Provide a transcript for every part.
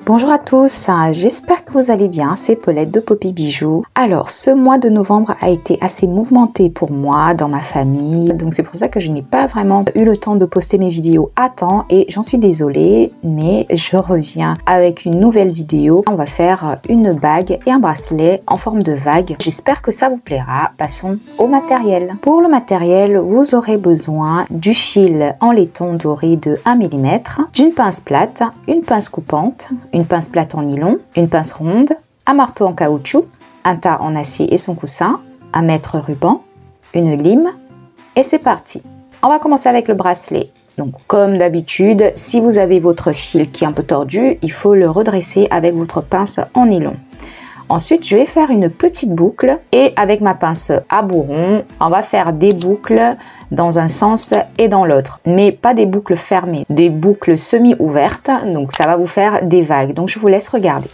Bonjour à tous, j'espère que vous allez bien, c'est Paulette de Poppy Bijoux. Alors, ce mois de novembre a été assez mouvementé pour moi, dans ma famille, donc c'est pour ça que je n'ai pas vraiment eu le temps de poster mes vidéos à temps et j'en suis désolée, mais je reviens avec une nouvelle vidéo. On va faire une bague et un bracelet en forme de vague. J'espère que ça vous plaira. Passons au matériel. Pour le matériel, vous aurez besoin du fil en laiton doré de 1 mm, d'une pince plate, une pince coupante, une pince plate en nylon, une pince ronde, un marteau en caoutchouc, un tas en acier et son coussin, un mètre ruban, une lime et c'est parti. On va commencer avec le bracelet. Donc comme d'habitude, si vous avez votre fil qui est un peu tordu, il faut le redresser avec votre pince en nylon. Ensuite, je vais faire une petite boucle et avec ma pince à bourron, on va faire des boucles dans un sens et dans l'autre, mais pas des boucles fermées, des boucles semi-ouvertes, donc ça va vous faire des vagues. Donc je vous laisse regarder.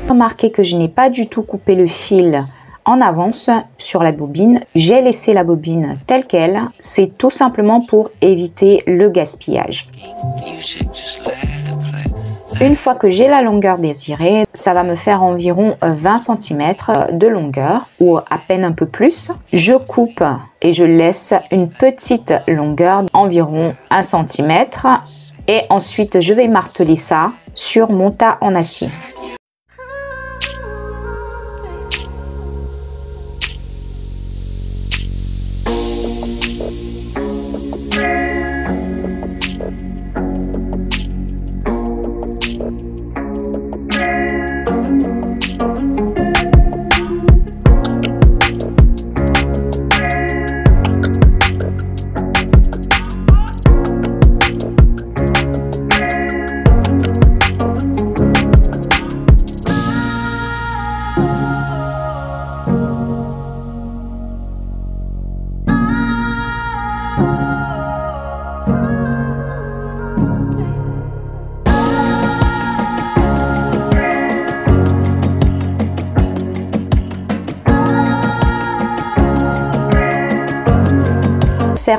Remarquez que je n'ai pas du tout coupé le fil en avance sur la bobine, j'ai laissé la bobine telle qu'elle, c'est tout simplement pour éviter le gaspillage. Une fois que j'ai la longueur désirée, ça va me faire environ 20 cm de longueur ou à peine un peu plus. Je coupe et je laisse une petite longueur d'environ 1 cm et ensuite je vais marteler ça sur mon tas en acier.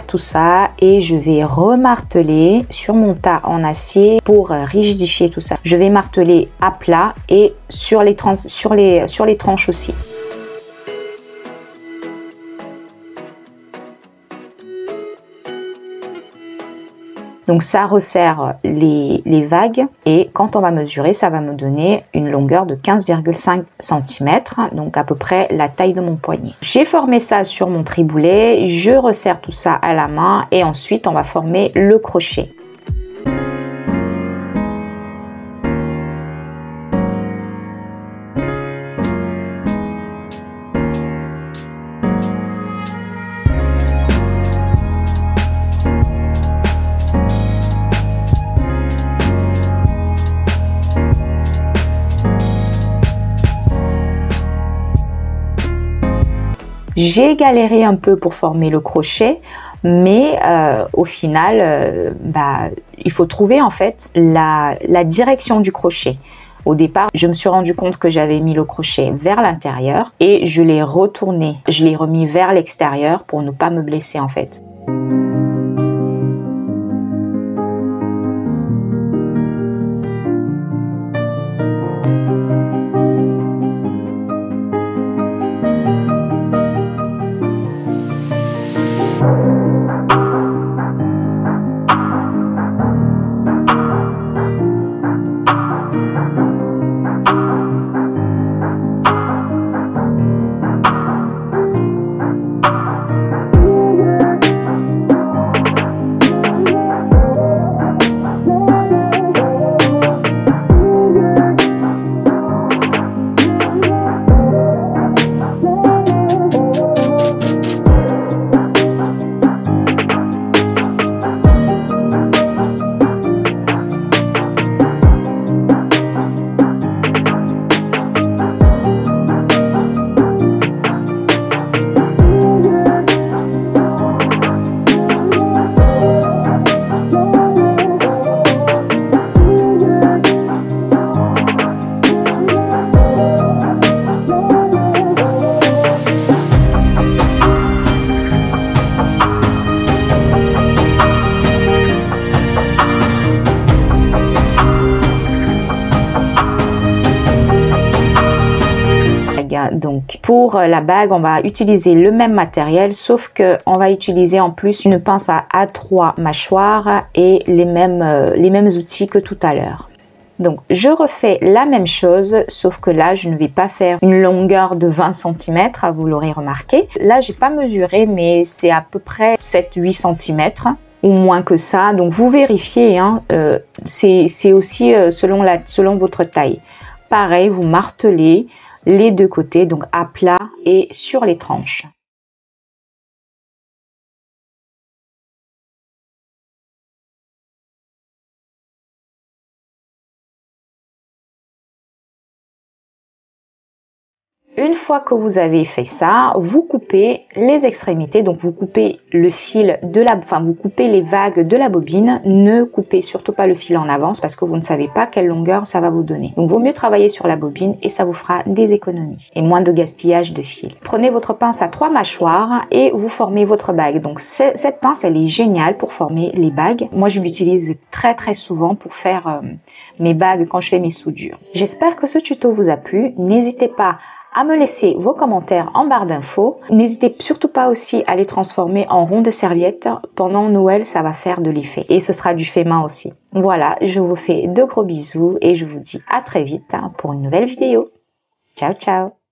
Tout ça et je vais remarteler sur mon tas en acier pour rigidifier tout ça. Je vais marteler à plat et sur les tranches aussi. Donc ça resserre les vagues et quand on va mesurer, ça va me donner une longueur de 15,5 cm, donc à peu près la taille de mon poignet. J'ai formé ça sur mon triboulet, je resserre tout ça à la main et ensuite on va former le crochet. J'ai galéré un peu pour former le crochet, mais au final, il faut trouver en fait la direction du crochet. Au départ, je me suis rendu compte que j'avais mis le crochet vers l'intérieur et je l'ai retourné, je l'ai remis vers l'extérieur pour ne pas me blesser en fait. Donc pour la bague, on va utiliser le même matériel, sauf que on va utiliser en plus une pince à 3 mâchoires et les mêmes outils que tout à l'heure. Donc je refais la même chose, sauf que là je ne vais pas faire une longueur de 20 cm, vous l'aurez remarqué. Là j'ai pas mesuré, mais c'est à peu près 7-8 cm ou moins que ça. Donc vous vérifiez, hein, c'est aussi selon votre taille. Pareil, vous martelez les deux côtés, donc à plat et sur les tranches. Une fois que vous avez fait ça, vous coupez les extrémités, donc vous coupez le fil de la, vous coupez les vagues de la bobine. Ne coupez surtout pas le fil en avance parce que vous ne savez pas quelle longueur ça va vous donner. Donc vaut mieux travailler sur la bobine et ça vous fera des économies et moins de gaspillage de fil. Prenez votre pince à 3 mâchoires et vous formez votre bague. Donc cette pince, elle est géniale pour former les bagues. Moi, je l'utilise très souvent pour faire mes bagues quand je fais mes soudures. J'espère que ce tuto vous a plu. N'hésitez pas à me laisser vos commentaires en barre d'infos. N'hésitez surtout pas aussi à les transformer en ronds de serviettes. Pendant Noël, ça va faire de l'effet. Et ce sera du fait main aussi. Voilà, je vous fais de gros bisous et je vous dis à très vite pour une nouvelle vidéo. Ciao, ciao!